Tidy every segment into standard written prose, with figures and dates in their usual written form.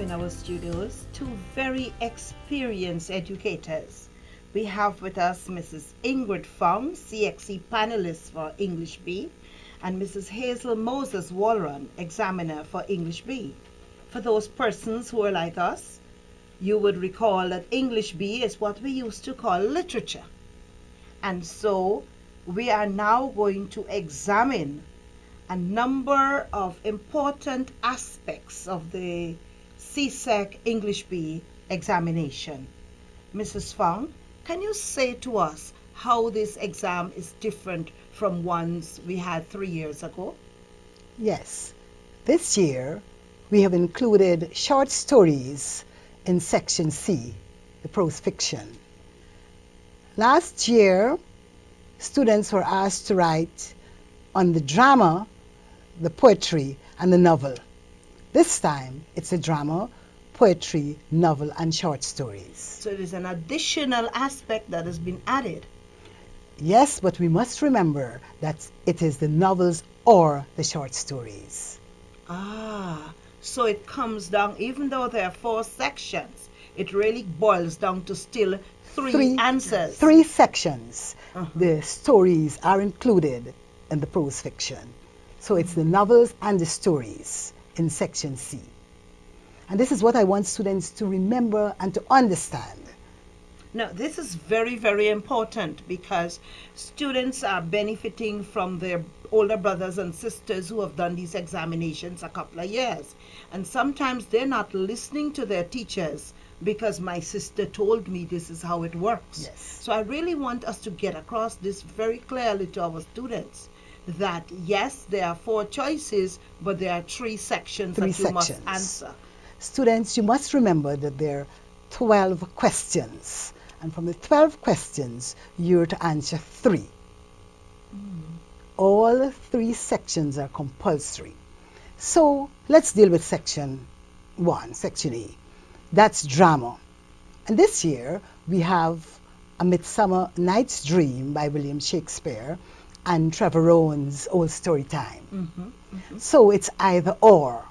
in our studios two very experienced educators. We have with us Mrs. Ingrid Fong, CXC panelist for English B, and Mrs. Hazel Moses Walron, examiner for English B. For those persons who are like us, you would recall that English B is what we used to call literature. And so we are now going to examine a number of important aspects of the CSEC English B examination. Mrs. Fong, can you say to us how this exam is different from ones we had 3 years ago? Yes. This year, we have included short stories in Section C, the prose fiction. Last year, students were asked to write on the drama, the poetry, and the novel. This time, it's a drama, poetry, novel, and short stories. So it is an additional aspect that has been added. Yes, but we must remember that it is the novels or the short stories. So it comes down, even though there are 4 sections, it really boils down to still three answers. 3 sections. The stories are included in the prose fiction. So it's the novels and the stories in Section C. And this is what I want students to remember and to understand. Now, this is very, very important because students are benefiting from their older brothers and sisters who have done these examinations a couple of years. And sometimes they're not listening to their teachers because my sister told me this is how it works. Yes. So I really want us to get across this very clearly to our students that yes, there are 4 choices, but there are 3 sections that you must answer. Students, you must remember that there are 12 questions. And from the 12 questions, you're to answer 3. All 3 sections are compulsory. So let's deal with Section 1, Section A. That's drama. And this year, we have A Midsummer Night's Dream by William Shakespeare and Trevor Rowan's Old Story Time. So it's either or.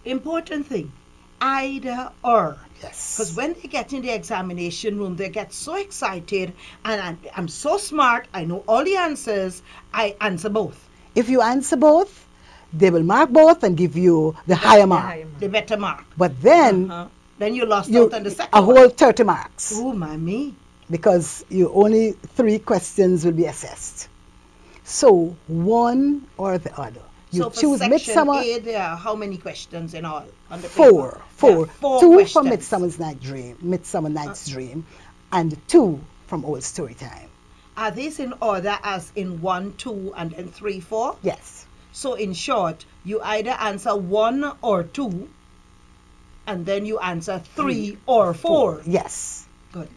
Important thing, either or. Yes. Because when they get in the examination room, they get so excited, and I'm so smart, I know all the answers, I answer both. If you answer both, they will mark both and give you the higher mark. The better mark. But then, then you lost out on the second a whole 30 marks. Oh, mommy. Because you only 3 questions will be assessed. So one or the other. You so for choose Section Midsummer. A, there are how many questions in all on the Four. paper? Four. There are 4 2 questions. from Midsummer Night's Dream, and 2 from Old Story Time. Are these in order as in 1, 2, and then 3, 4? Yes. So in short, you either answer 1 or 2, and then you answer 3 or 4. Yes. Good.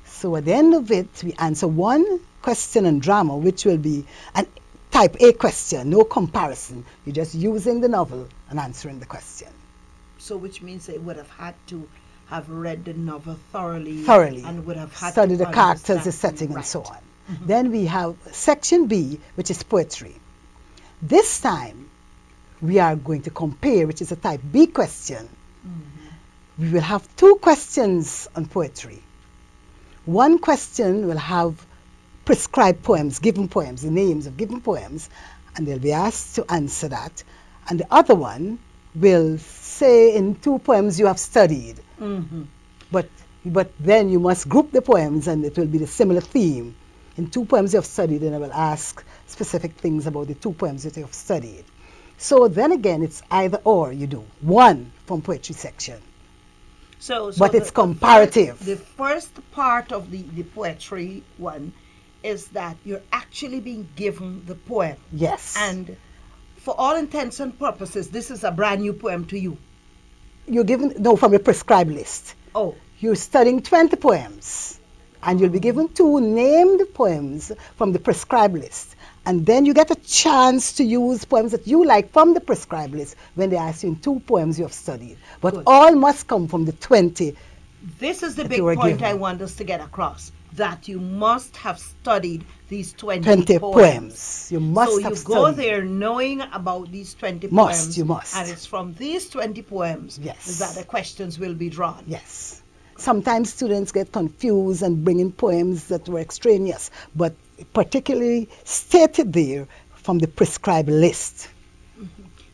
So at the end of it, we answer 1 question on drama, which will be an type A question, no comparison. You're just using the novel and answering the question. So which means they would have had to have read the novel thoroughly. And would have had study to the characters, the understand setting, right. and so on. Then we have Section B, which is poetry. This time, we are going to compare, which is a type B question. We will have 2 questions on poetry. 1 question will have prescribed poems, given poems, the names of given poems, and they'll be asked to answer that. And the other one will say in 2 poems you have studied. But then you must group the poems and it will be the similar theme. In 2 poems you have studied, and I will ask specific things about the 2 poems that you have studied. So then again, it's either or you do. 1 from poetry section. But it's comparative. The first part of the poetry one is that you're actually being given the poem. Yes. And for all intents and purposes, this is a brand new poem to you. You're given, no, from a prescribed list. Oh. You're studying 20 poems, and you'll be given 2 named poems from the prescribed list. And then you get a chance to use poems that you like from the prescribed list when they ask you in 2 poems you have studied. But all must come from the 20. This is the big point I want us to get across. that you must have studied these 20 poems. You must so have you go studied. there knowing about these 20 Must, poems. you must. And it's from these 20 poems Yes. that the questions will be drawn. Yes. Sometimes students get confused and bring in poems that were extraneous, but particularly stated there from the prescribed list.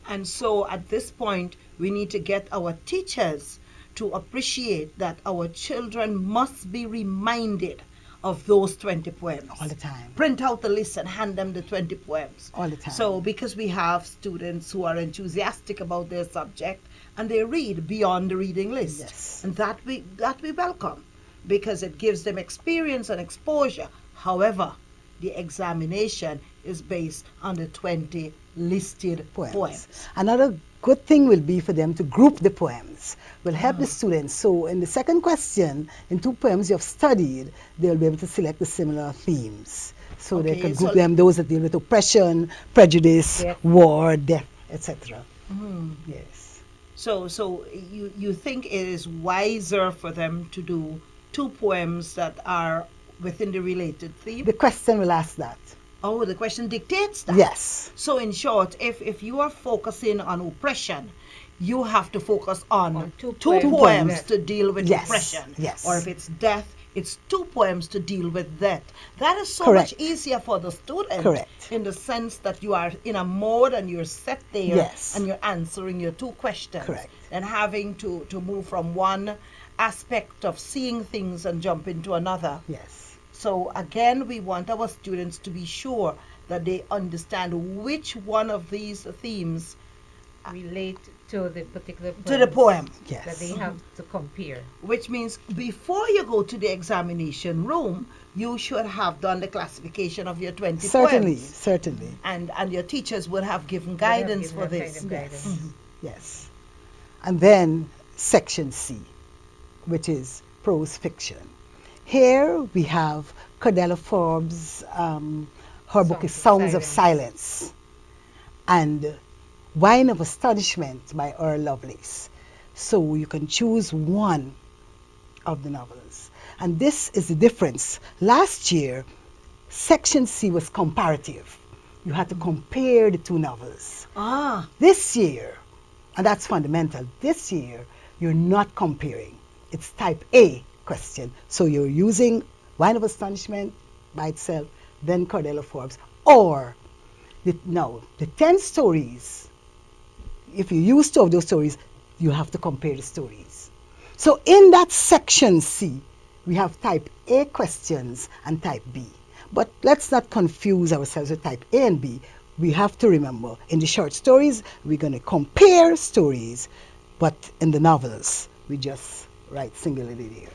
And so at this point, we need to get our teachers to appreciate that our children must be reminded of those 20 poems. All the time. Print out the list and hand them the 20 poems. All the time. So because we have students who are enthusiastic about their subject and they read beyond the reading list. Yes. And that we welcome because it gives them experience and exposure. However, the examination is based on the 20 listed poems. Another good thing will be for them to group the poems. Will help the students. So in the second question, in 2 poems you have studied, they'll be able to select the similar themes. So they Okay, can group so- them, those that deal with oppression, prejudice, Death. war, death, etc. Mhm. Yes. So you think it is wiser for them to do 2 poems that are within the related theme? The question will ask that. Oh, the question dictates that. Yes. So in short, if you are focusing on oppression, you have to focus on On two two poems. poems to deal with Yes, oppression. yes. Or if it's death, it's 2 poems to deal with death. That is so Correct. much easier for the student. Correct. In the sense that you are in a mode and you're set there Yes. and you're answering your 2 questions. Correct. And having to move from one aspect of seeing things and jump into another. Yes. So again, we want our students to be sure that they understand which one of these themes relate to the particular poem. to the poem. Yes. That they have to compare. Which means before you go to the examination room, you should have done the classification of your 20 Certainly, poems. certainly. And your teachers would have given Would have guidance given for that this. kind of guidance. Yes. Yes. And then section C, which is prose fiction. Here we have Cordelia Forbes, her book is Songs of Silence, and Wine of Astonishment by Earl Lovelace. So you can choose one of the novels. And this is the difference. Last year, section C was comparative. You had to compare the 2 novels. Ah, This year, and that's fundamental, this year you're not comparing. It's type A question. So you're using Wine of Astonishment by itself, then Cordelia Forbes, or the 10 stories, if you use 2 of those stories, you have to compare the stories. So in that section C, we have type A questions and type B. But let's not confuse ourselves with type A and B. We have to remember, in the short stories, we're going to compare stories, but in the novels, we just write singularly there.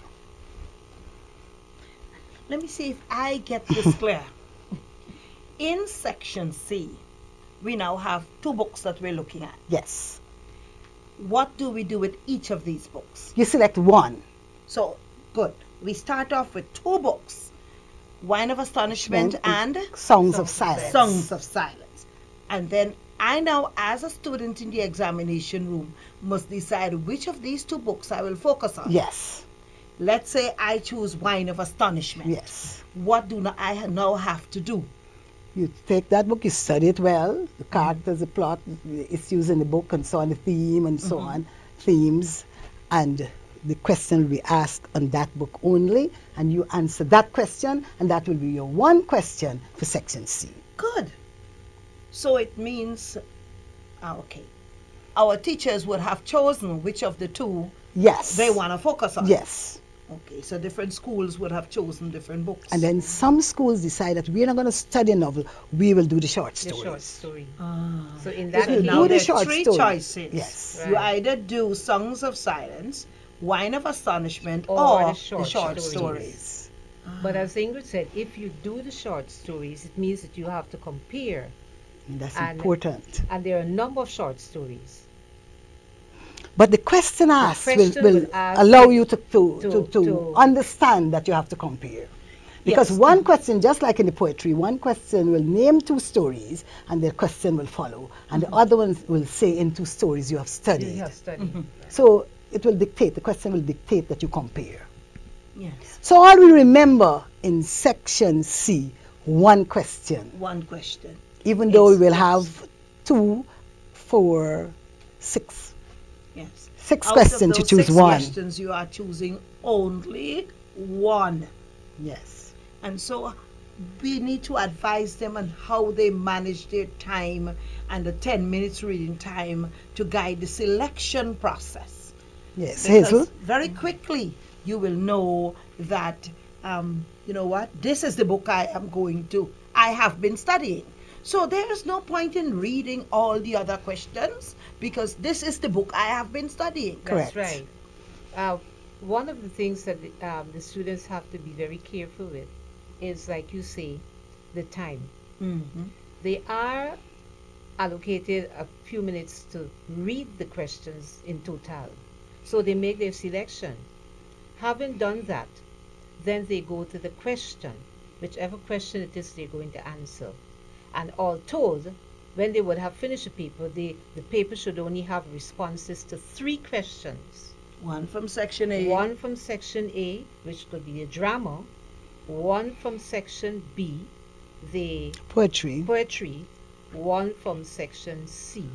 let me see if I get this clear. In section C, we now have 2 books that we're looking at. Yes. What do we do with each of these books? You select one. So, good. We start off with 2 books, Wine of Astonishment and Songs of Silence. Songs of Silence. And then I now, as a student in the examination room, must decide which of these 2 books I will focus on. Yes. Let's say I choose Wine of Astonishment. Yes. What do I now have to do? You take that book, you study it well, the characters, the plot, it's used in the book and so on, the theme and so on, themes, and the question will be asked on that book only, and you answer that question, and that will be your one question for section C. Good. So it means, okay, our teachers would have chosen which of the 2 Yes. they want to focus on. Yes. Okay, so different schools would have chosen different books. And then some schools decide that we're not going to study a novel, we will do the short The stories. short story. Ah. So in If that you case, now do the there are short 3 story. choices. Yes. You Right. either do Songs of Silence, Wine of Astonishment, Or or the the short short stories. stories. but as Ingrid said, if you do the short stories, it means that you have to compare. And that's And- important. And there are a number of short stories. But the question asked question will will ask allow you you to to- understand that you have to compare. Because Yes. one question, just like in the poetry, one question will name 2 stories and the question will follow. And the other one will say in 2 stories you have studied. You have studied. So it will dictate, the question will dictate that you compare. Yes. So all we remember in section C, one question, One question. even though we It's will just- have 2, 4, 6. Yes. 6 Out of questions, you those choose 6 one. questions, you are choosing only one. Yes. And so we need to advise them on how they manage their time and the 10 minutes reading time to guide the selection process. Yes. Because Hazel? very quickly you will know that, you know what, this is the book I am going to. I have been studying. So there is no point in reading all the other questions because this is the book I have been studying. Correct. That's right. One of the things that the students have to be very careful with is, like you say, the time. Mm-hmm. They are allocated a few minutes to read the questions in total. So they make their selection. Having done that, then they go to the question, whichever question it is they're going to answer. And all told, when they would have finished the paper, the paper should only have responses to 3 questions. One from section A. One from section A, which could be a drama, one from section B, the Poetry, poetry, one from section C, the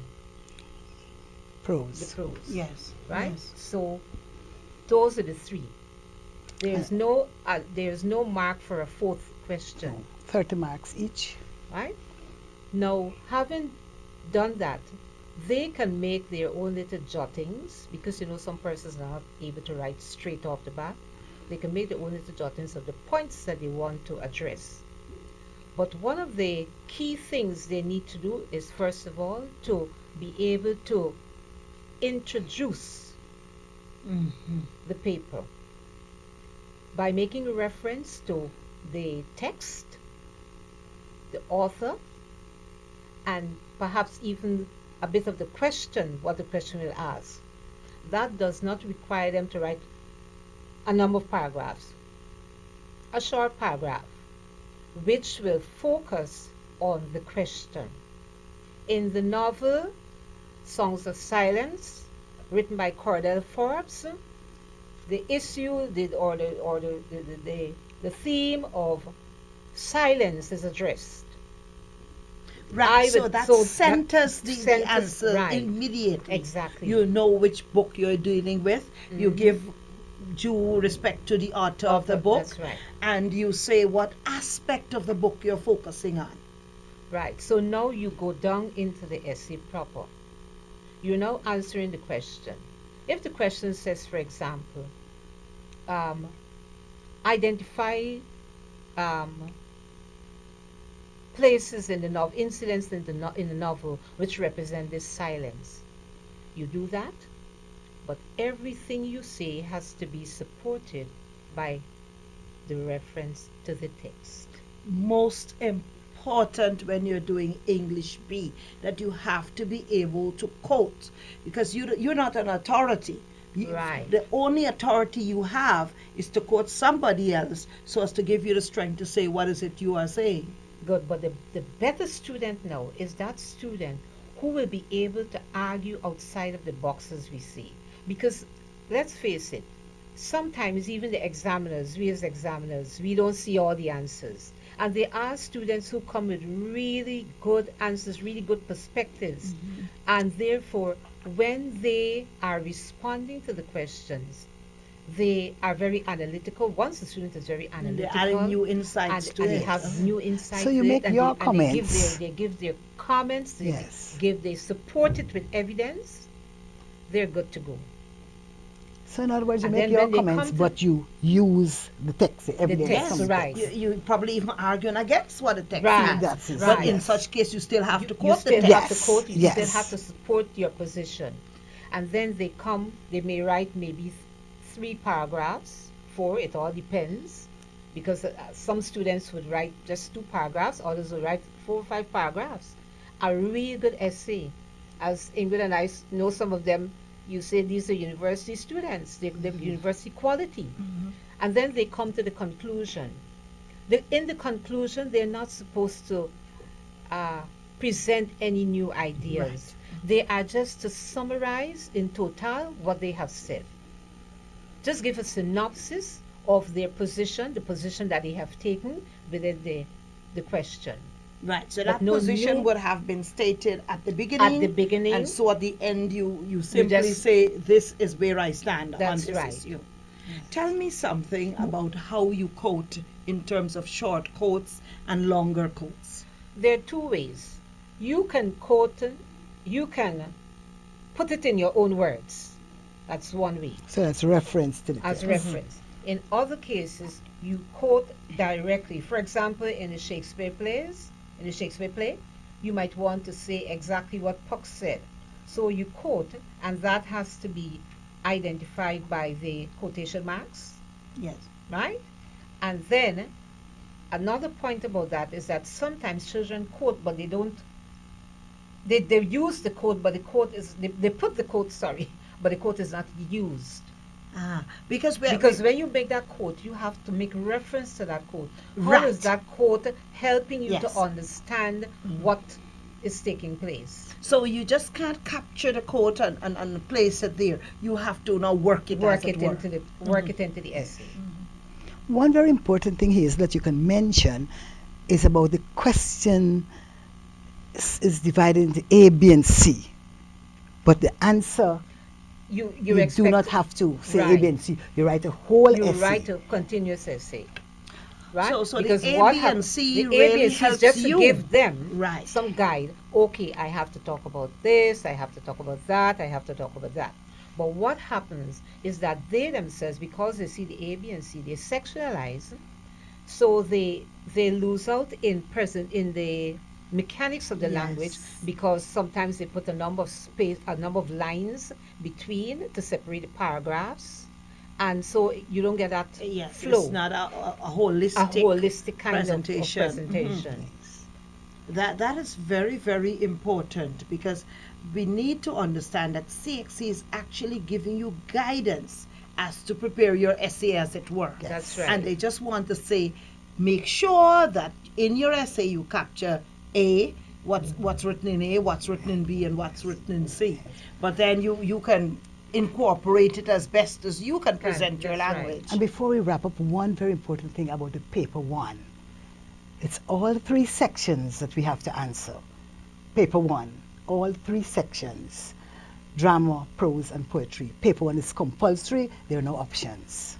prose. prose. Yes. Right? Yes. So those are the 3. There's no mark for a 4th question. 30 marks each. Right? Now, having done that, they can make their own little jottings because some persons are not able to write straight off the bat. They can make their own little jottings of the points that they want to address. But one of the key things they need to do is, first of all, to be able to introduce Mm-hmm. the paper by making a reference to the text, the author, and perhaps even a bit of the question, what the question will ask. That does not require them to write a number of paragraphs. A short paragraph, which will focus on the question. In the novel Songs of Silence, written by Cordell Forbes, the theme of silence is addressed. Right. So that centers the centers- answer right. immediately. Exactly. You know which book you're dealing with. You Mhm. give due respect to the author of the book. That's right. And you say what aspect of the book you're focusing on. Right. So now you go down into the essay proper. You're now answering the question. If the question says, for example, identify places in the novel, incidents in the novel which represent this silence, you do that, but everything you say has to be supported by the reference to the text. Most important when you're doing English B, that you have to be able to quote, because you're not an authority. Right. The only authority you have is to quote somebody else so as to give you the strength to say what is it you are saying. Good, but the better student now is that student who will be able to argue outside of the boxes we see. Because let's face it, sometimes even the examiners, we as examiners, we don't see all the answers. And there are students who come with really good answers, really good perspectives. Mm-hmm. And therefore, when they are responding to the questions, they are very analytical. Once the student is very And they're analytical, adding new insights to and they it. have new insights. So you to it, make and your they, and comments. they give their comments. They Yes. they support it with evidence. They're good to go. So in other words, you And make then your when they comments, come to- but you use the text, the evidence text, from the right. text. You probably even arguing against what the text Right. has. That's it. But Right. in such case, you still have to You quote the still text. have to quote. You still Yes. have to support your position. And then they come. They may write maybe 3 paragraphs, 4. It all depends, because some students would write just 2 paragraphs. Others would write 4 or 5 paragraphs. A really good essay, as Ingrid and I know some of them. You say these are university students. They're university quality. Mhm. And then they come to the conclusion. In the conclusion, they're not supposed to present any new ideas. They are just to summarize in total what they have said. Just give a synopsis of their position, the position that they have taken within the question. Right. So But that no position new- would have been stated at the beginning. At the beginning. And so at the end, you simply just- say, "This is where I stand on That's this right. issue." Tell me something about how you quote in terms of short quotes and longer quotes. There are two ways. You can quote, you can put it in your own words. That's one way, So that's reference to the as text. reference. In other cases, you quote directly. For example, in the Shakespeare play, you might want to say exactly what Puck said. So you quote, and that has to be identified by the quotation marks, Yes. right? And then another point about that is that sometimes children quote, but they don't. They use the quote, but the quote is they put the quote, sorry, but the quote is not used. Because Because when you make that quote, you have to make reference to that quote. How Right. is that quote helping you Yes. to understand what is taking place? so you just can't capture the quote and place it there. You have to now work it Work as it it were. into the work it into the essay. One very important thing here is that you can mention is about the question is divided into A, B, and C. But the answer, You you do expect not have to say A, Right. B, and C. You write a whole you essay. write a continuous essay. Right? So the because A, what B, hap- and C the A, really B, and C helps is just you. to give them Right. some guide. Okay, I have to talk about this, I have to talk about that, I have to talk about that. But what happens is that they themselves, because they see the A, B, and C, they sectionalize, so they lose out in the mechanics of the language, Yes. because sometimes they put a number of lines between to separate the paragraphs, and so you don't get that Yes, flow, it's not a holistic, a holistic kind of presentation. presentation. That is very, very important, because we need to understand that CXC is actually giving you guidance as to prepare your essay, as it were. That's right. And they just want to say, make sure that in your essay you capture A, what's written in A, what's written in B, and what's written in C. But then you can incorporate it as best as you can present your that's right. language. And before we wrap up, one very important thing about the paper one. It's all three sections that we have to answer. Paper one, all three sections. Drama, prose, and poetry. Paper one is compulsory. There are no options.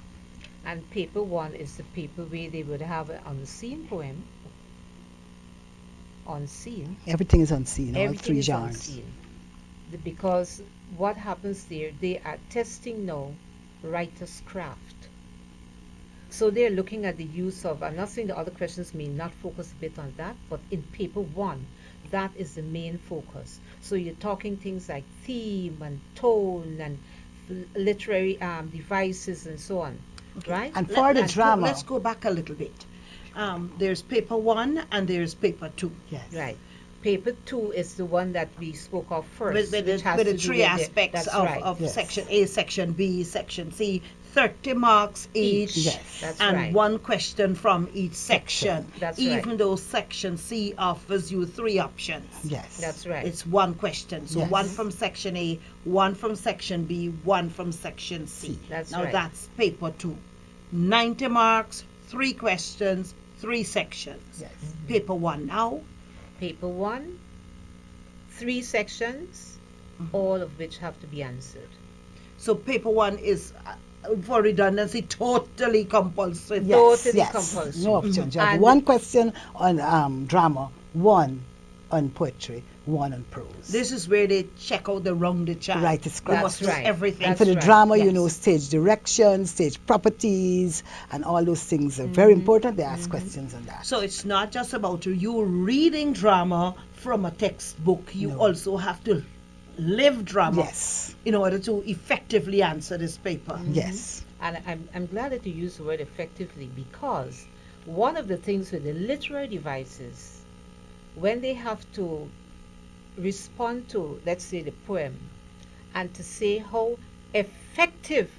And paper one is the paper where they would have an unseen poem, unseen. Everything is unseen, all Everything three is genres. unseen. Because what happens there, they are testing now writer's craft. So they're looking at the use of, I'm not saying the other questions may not focus a bit on that, but in paper one, that is the main focus. So you're talking things like theme and tone and literary devices and so on, right? And for the drama, Let's go back a little bit. There's paper one and there's paper two. yes. Right. Paper two is the one that we spoke of first. With which has the to do three with aspects that's of, right. of Yes. section A, section B, section C, 30 marks each, Yes. That's and right. one question from each section. That's Even right. though section C offers you 3 options. Yes. That's right. It's one question. So Yes. one from section A, one from section B, one from section C. That's now right. that's paper 2. 90 marks, 3 questions, 3 sections. Yes. Paper 1 now. Paper one, 3 sections, all of which have to be answered. So paper 1 is, for redundancy, totally compulsory. Yes. Totally yes. compulsory. No options. You have And- one question on drama, one on poetry, one on prose. This is where they check out the rounded child. Right, it's You correct. must know That's right. everything. And for the right, drama, you yes. know stage direction, stage properties, and all those things are very important. They ask questions on that. So it's not just about you reading drama from a textbook. You No. also have to live drama Yes. in order to effectively answer this paper. Yes. And I'm glad that you use the word effectively, because one of the things with the literary devices, when they have to respond to, let's say, the poem, and to say how effective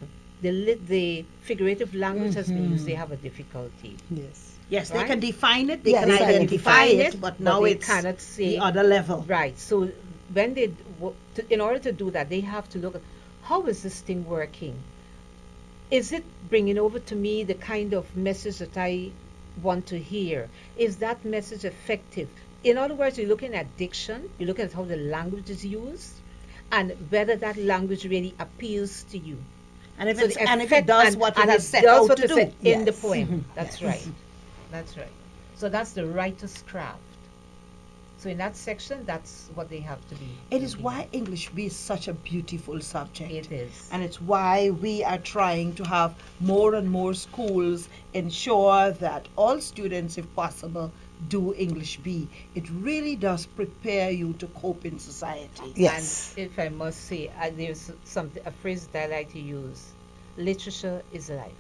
the figurative language has been used, they have a difficity. Yes. Yes, they Right? can define it, they Yes, can they can identify define it, it, but but now they it's cannot say- the other level. Right. So when in order to do that, they have to look at how is this thing working. is it bringing over to me the kind of message that I want to hear? Is that message effective? In other words, you're looking at diction, you're looking at how the language is used, and whether that language really appeals to you. And if, So it's, the and if effect it does and- what and it it is set does out what to it do. said in the Yes. poem. That's Yes. right. That's right. So that's the writer's craft. So in that section, that's what they have to be. It is looking why at. English B is such a beautiful subject. It is. And it's why we are trying to have more and more schools ensure that all students, if possible, do English B. It really does prepare you to cope in society. Yes. And if I must say, there's a phrase that I like to use: literature is life.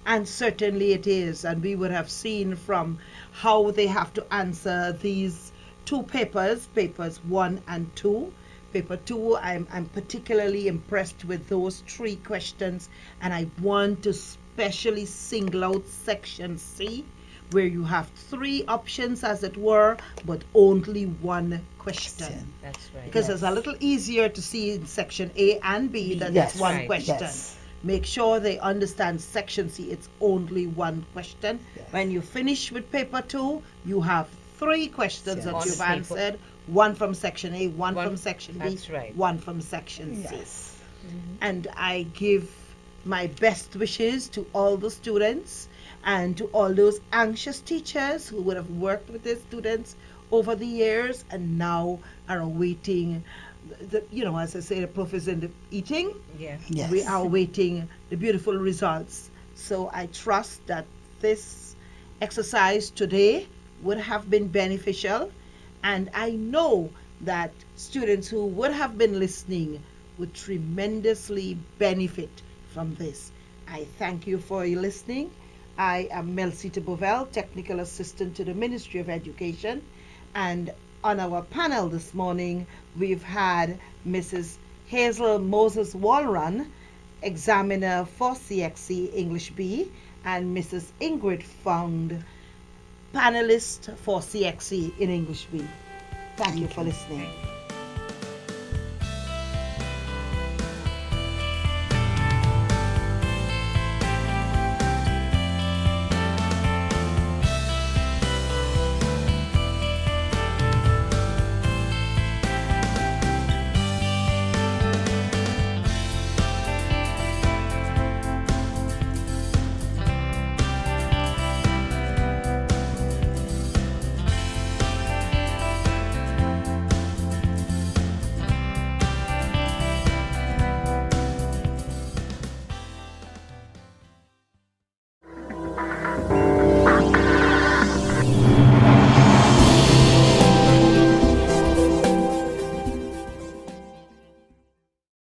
And certainly it is. And we would have seen from how they have to answer these two papers, papers 1 and 2. Paper 2, I'm particularly impressed with those 3 questions, and I want to specially single out section C, where you have 3 options, as it were, but only 1 question. That's right. Because it's a little easier to see in section A and B that Yes. it's one Right. question. Yes. Make sure they understand section C, it's only 1 question. Yes. When you finish with paper 2, you have 3 questions Yes. that On you've paper. answered. 1 from section A, 1 One- from section B, that's right. 1 from section C. Yes. And I give my best wishes to all the students and to all those anxious teachers who would have worked with their students over the years and now are awaiting as I say, the proof is in the eating. Yeah. Yes. We are awaiting the beautiful results. So I trust that this exercise today would have been beneficial, and I know that students who would have been listening would tremendously benefit from this. I thank you for your listening. I am Melcita Bovell, Technical Assistant to the Ministry of Education, and on our panel this morning, we've had Mrs. Hazel Moses Walrun, examiner for CXC English B, and Mrs. Ingrid Found, panelist for CXC in English B. Thank you for listening.